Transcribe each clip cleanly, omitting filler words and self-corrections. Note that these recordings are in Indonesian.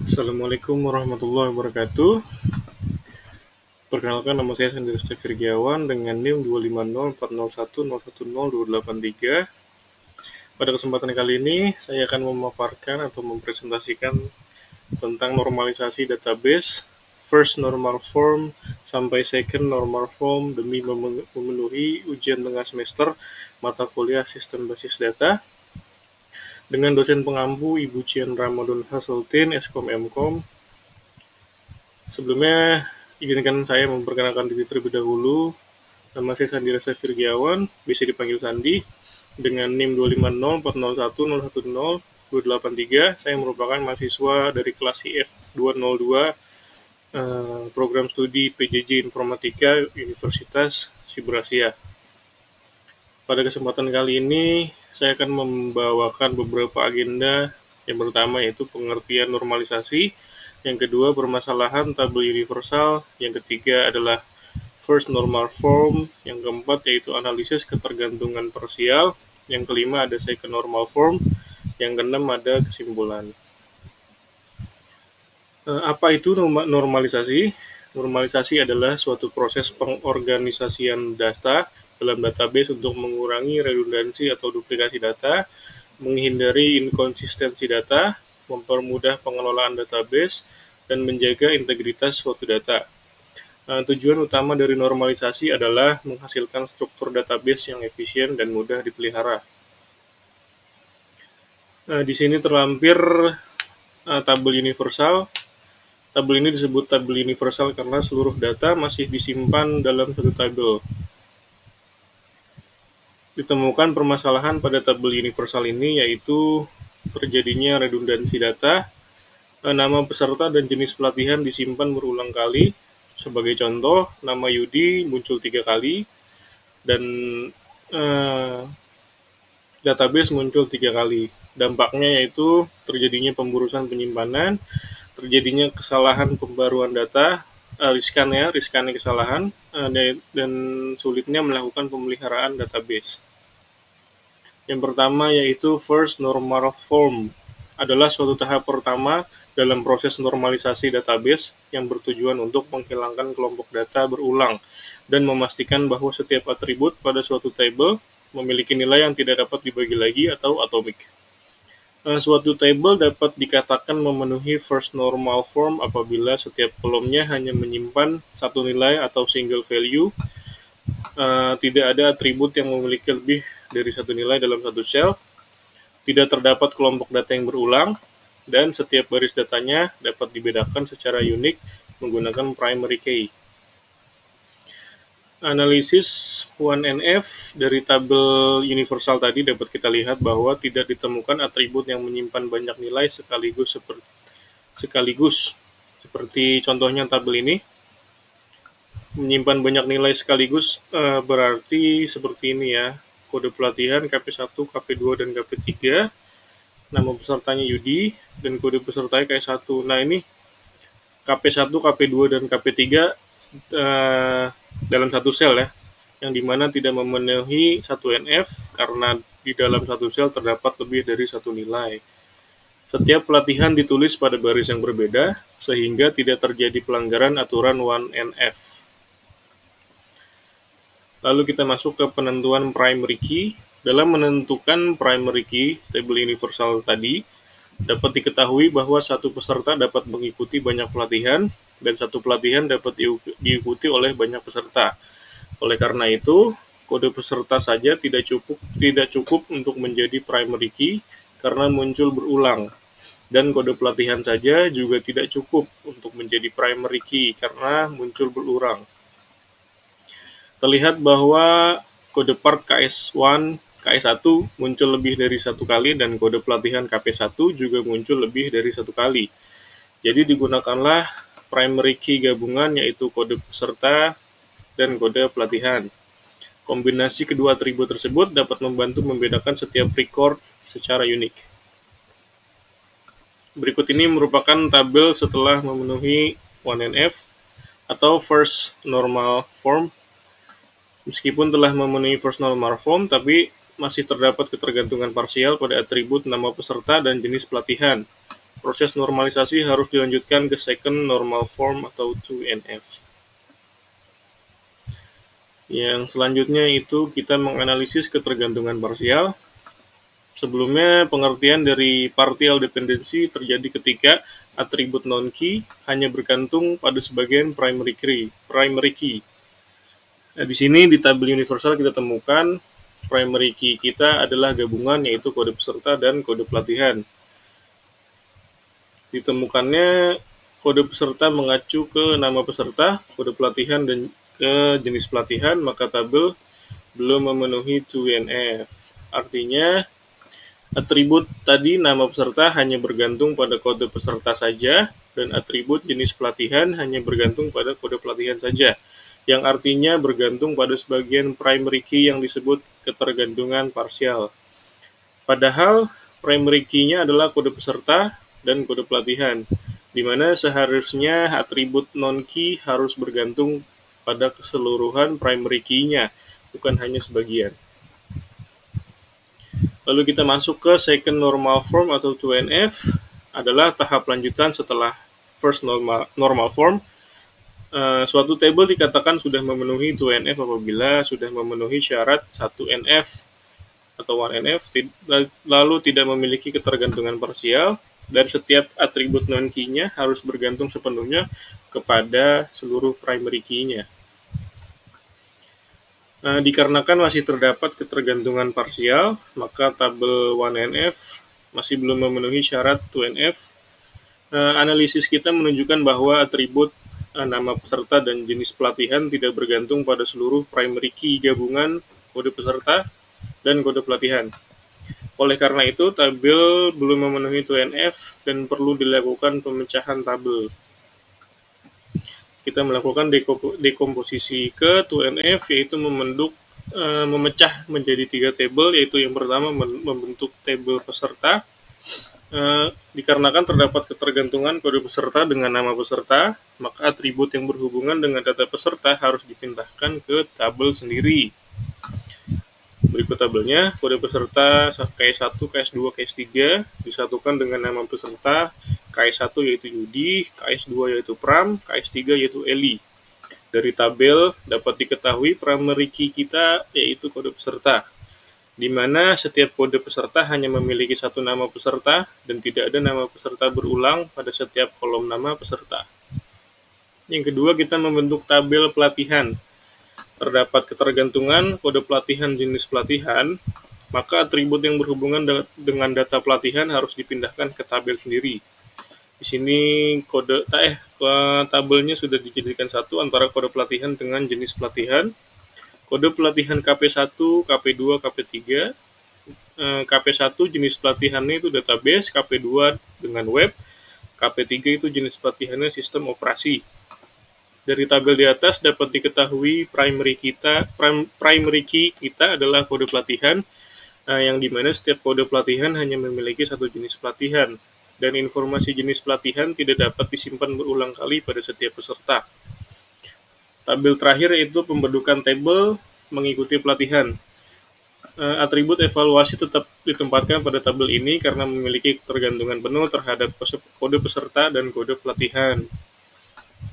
Assalamualaikum warahmatullahi wabarakatuh. Perkenalkan, nama saya Sandi Resti Virgiawan dengan NIM 2504010102283. Pada kesempatan kali ini, saya akan memaparkan atau mempresentasikan tentang normalisasi database, first normal form sampai second normal form demi memenuhi ujian tengah semester mata kuliah sistem basis data dengan dosen pengampu Ibu Cian Ramadan Hasultin, Eskom Mkom. Sebelumnya, izinkan saya memperkenalkan diri terlebih dahulu. Nama saya Sandi Resa Virgiawan, bisa dipanggil Sandi, dengan NIM 25040101023. Saya merupakan mahasiswa dari kelas IF 202, program studi PJJ Informatika Universitas Siberasia. Pada kesempatan kali ini, saya akan membawakan beberapa agenda. Yang pertama yaitu pengertian normalisasi, yang kedua permasalahan tabel universal, yang ketiga adalah first normal form, yang keempat yaitu analisis ketergantungan parsial, yang kelima ada second normal form, yang keenam ada kesimpulan. Apa itu normalisasi? Normalisasi adalah suatu proses pengorganisasian data dalam database untuk mengurangi redundansi atau duplikasi data, menghindari inkonsistensi data, mempermudah pengelolaan database, dan menjaga integritas suatu data. Tujuan utama dari normalisasi adalah menghasilkan struktur database yang efisien dan mudah dipelihara. Di sini terlampir tabel universal. Tabel ini disebut tabel universal karena seluruh data masih disimpan dalam satu tabel. Ditemukan permasalahan pada tabel universal ini yaitu terjadinya redundansi data, nama peserta dan jenis pelatihan disimpan berulang kali. Sebagai contoh, nama Yudi muncul 3 kali, dan database muncul 3 kali. Dampaknya yaitu terjadinya pemburusan penyimpanan, terjadinya kesalahan pembaruan data, riskannya kesalahan, dan sulitnya melakukan pemeliharaan database. Yang pertama yaitu first normal form, adalah suatu tahap pertama dalam proses normalisasi database yang bertujuan untuk menghilangkan kelompok data berulang dan memastikan bahwa setiap atribut pada suatu table memiliki nilai yang tidak dapat dibagi lagi atau atomik. Suatu table dapat dikatakan memenuhi first normal form apabila setiap kolomnya hanya menyimpan satu nilai atau single value, tidak ada atribut yang memiliki lebih dari satu nilai dalam satu sel, tidak terdapat kelompok data yang berulang, dan setiap baris datanya dapat dibedakan secara unik menggunakan primary key. Analisis 1NF dari tabel universal tadi dapat kita lihat bahwa tidak ditemukan atribut yang menyimpan banyak nilai sekaligus seperti contohnya tabel ini. Menyimpan banyak nilai sekaligus berarti seperti ini ya. Kode pelatihan KP1, KP2, dan KP3. Nama pesertanya Yudi dan kode pesertanya KS1. Nah, ini KP1, KP2, dan KP3 dalam satu sel ya, yang dimana tidak memenuhi 1NF karena di dalam satu sel terdapat lebih dari satu nilai. Setiap pelatihan ditulis pada baris yang berbeda sehingga tidak terjadi pelanggaran aturan 1NF. Lalu kita masuk ke penentuan primary key. Dalam menentukan primary key tabel universal tadi, dapat diketahui bahwa satu peserta dapat mengikuti banyak pelatihan dan satu pelatihan dapat diikuti oleh banyak peserta. Oleh karena itu, kode peserta saja tidak cukup untuk menjadi primary key karena muncul berulang, dan kode pelatihan saja juga tidak cukup untuk menjadi primary key karena muncul berulang. Terlihat bahwa kode part KS1 muncul lebih dari satu kali dan kode pelatihan KP1 juga muncul lebih dari satu kali. Jadi digunakanlah primary key gabungan yaitu kode peserta dan kode pelatihan. Kombinasi kedua atribut tersebut dapat membantu membedakan setiap record secara unik. Berikut ini merupakan tabel setelah memenuhi 1NF atau first normal form. Meskipun telah memenuhi first normal form, tapi masih terdapat ketergantungan parsial pada atribut nama peserta dan jenis pelatihan. proses normalisasi harus dilanjutkan ke second normal form atau 2NF. Yang selanjutnya itu kita menganalisis ketergantungan parsial. Sebelumnya, pengertian dari partial dependency terjadi ketika atribut non-key hanya bergantung pada sebagian primary key. Nah, di sini di tabel universal kita temukan primary key kita adalah gabungan yaitu kode peserta dan kode pelatihan. Ditemukannya kode peserta mengacu ke nama peserta, kode pelatihan dan ke jenis pelatihan, maka tabel belum memenuhi 2NF. Artinya, atribut tadi nama peserta hanya bergantung pada kode peserta saja, dan atribut jenis pelatihan hanya bergantung pada kode pelatihan saja, yang artinya bergantung pada sebagian primary key yang disebut ketergantungan parsial. Padahal, primary key-nya adalah kode peserta dan kode pelatihan, di mana seharusnya atribut non-key harus bergantung pada keseluruhan primary key-nya, bukan hanya sebagian. Lalu kita masuk ke second normal form atau 2NF, adalah tahap lanjutan setelah first normal form. Suatu table dikatakan sudah memenuhi 2NF apabila sudah memenuhi syarat 1NF atau 1NF, lalu tidak memiliki ketergantungan parsial, dan setiap atribut non-key-nya harus bergantung sepenuhnya kepada seluruh primary key-nya. Dikarenakan masih terdapat ketergantungan parsial, maka tabel 1NF masih belum memenuhi syarat 2NF. Analisis kita menunjukkan bahwa atribut nama peserta dan jenis pelatihan tidak bergantung pada seluruh primary key gabungan kode peserta dan kode pelatihan. Oleh karena itu, tabel belum memenuhi 2NF dan perlu dilakukan pemecahan tabel. Kita melakukan dekomposisi ke 2NF, yaitu memecah menjadi 3 tabel, yaitu yang pertama membentuk tabel peserta. Dikarenakan terdapat ketergantungan kode peserta dengan nama peserta, maka atribut yang berhubungan dengan data peserta harus dipindahkan ke tabel sendiri. Berikut tabelnya, kode peserta KS1, KS2, KS3 disatukan dengan nama peserta, KS1 yaitu Yudi, KS2 yaitu Pram, KS3 yaitu Eli. Dari tabel dapat diketahui primary key kita yaitu kode peserta, di mana setiap kode peserta hanya memiliki satu nama peserta dan tidak ada nama peserta berulang pada setiap kolom nama peserta. Yang kedua, kita membentuk tabel pelatihan. Terdapat ketergantungan kode pelatihan jenis pelatihan, maka atribut yang berhubungan dengan data pelatihan harus dipindahkan ke tabel sendiri. Di sini tabelnya sudah dijadikan satu antara kode pelatihan dengan jenis pelatihan. Kode pelatihan KP1, KP2, KP3. KP1 jenis pelatihannya itu database, KP2 dengan web, KP3 itu jenis pelatihannya sistem operasi. Dari tabel di atas dapat diketahui primary key kita adalah kode pelatihan, yang dimana setiap kode pelatihan hanya memiliki satu jenis pelatihan, dan informasi jenis pelatihan tidak dapat disimpan berulang kali pada setiap peserta. Tabel terakhir yaitu pembentukan tabel mengikuti pelatihan. Atribut evaluasi tetap ditempatkan pada tabel ini karena memiliki ketergantungan penuh terhadap kode peserta dan kode pelatihan.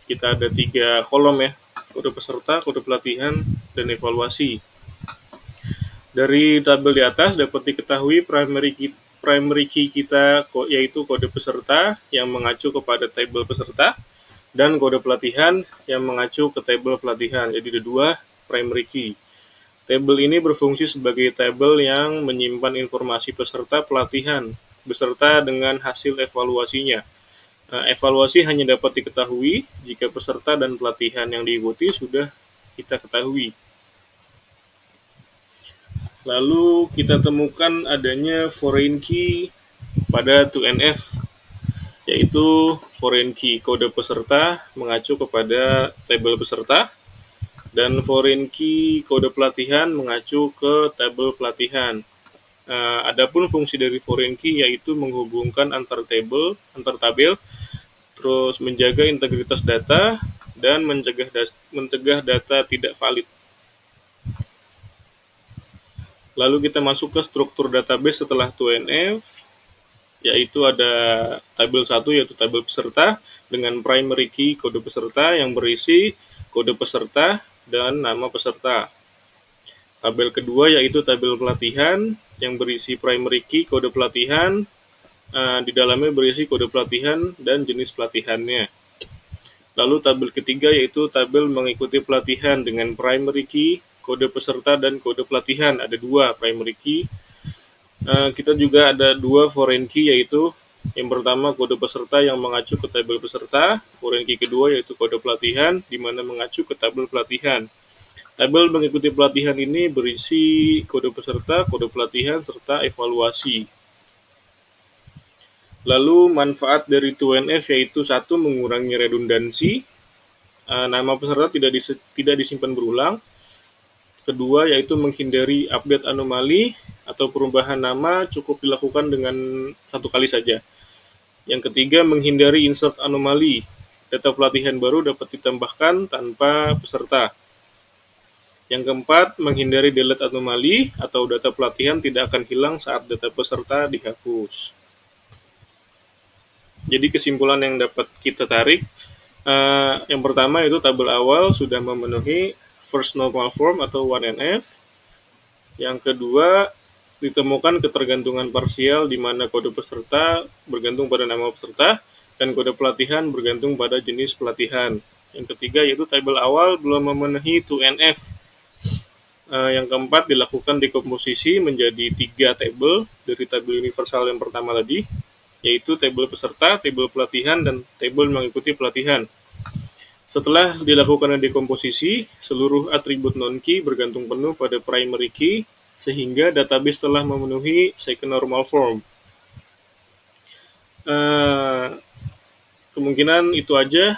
Kita ada 3 kolom ya, kode peserta, kode pelatihan, dan evaluasi. Dari tabel di atas dapat diketahui primary key kita yaitu kode peserta yang mengacu kepada tabel peserta, dan kode pelatihan yang mengacu ke tabel pelatihan. Jadi ada 2 primary key. Tabel ini berfungsi sebagai tabel yang menyimpan informasi peserta pelatihan beserta dengan hasil evaluasinya. Evaluasi hanya dapat diketahui jika peserta dan pelatihan yang diikuti sudah kita ketahui. Lalu kita temukan adanya foreign key pada 2NF, yaitu foreign key kode peserta mengacu kepada tabel peserta, dan foreign key kode pelatihan mengacu ke tabel pelatihan. Adapun fungsi dari foreign key yaitu menghubungkan antar tabel, terus menjaga integritas data, dan mencegah data tidak valid. Lalu kita masuk ke struktur database setelah 2NF. yaitu ada tabel 1 yaitu tabel peserta dengan primary key kode peserta yang berisi kode peserta dan nama peserta. Tabel kedua yaitu tabel pelatihan yang berisi primary key kode pelatihan, di dalamnya berisi kode pelatihan dan jenis pelatihannya. Lalu tabel ketiga yaitu tabel mengikuti pelatihan dengan primary key, kode peserta dan kode pelatihan. Ada 2 primary key. Kita juga ada 2 foreign key yaitu yang pertama kode peserta yang mengacu ke tabel peserta, foreign key kedua yaitu kode pelatihan di mana mengacu ke tabel pelatihan. Tabel mengikuti pelatihan ini berisi kode peserta, kode pelatihan serta evaluasi. Lalu manfaat dari 2NF yaitu 1 mengurangi redundansi, nama peserta tidak disimpan berulang. Kedua yaitu menghindari update anomali atau perubahan nama cukup dilakukan dengan 1 kali saja. Yang ketiga menghindari insert anomali, data pelatihan baru dapat ditambahkan tanpa peserta. Yang keempat menghindari delete anomali atau data pelatihan tidak akan hilang saat data peserta dihapus. Jadi kesimpulan yang dapat kita tarik, yang pertama itu tabel awal sudah memenuhi first normal form atau 1NF. Yang kedua, ditemukan ketergantungan parsial di mana kode peserta bergantung pada nama peserta dan kode pelatihan bergantung pada jenis pelatihan. Yang ketiga yaitu tabel awal belum memenuhi 2NF. Yang keempat, dilakukan dekomposisi menjadi 3 tabel dari tabel universal yang pertama tadi, yaitu tabel peserta, tabel pelatihan, dan tabel mengikuti pelatihan. Setelah dilakukan dekomposisi, seluruh atribut non-key bergantung penuh pada primary key, sehingga database telah memenuhi second normal form. Kemungkinan itu aja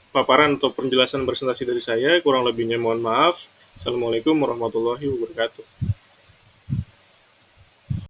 paparan atau penjelasan presentasi dari saya, kurang lebihnya mohon maaf. Assalamualaikum warahmatullahi wabarakatuh.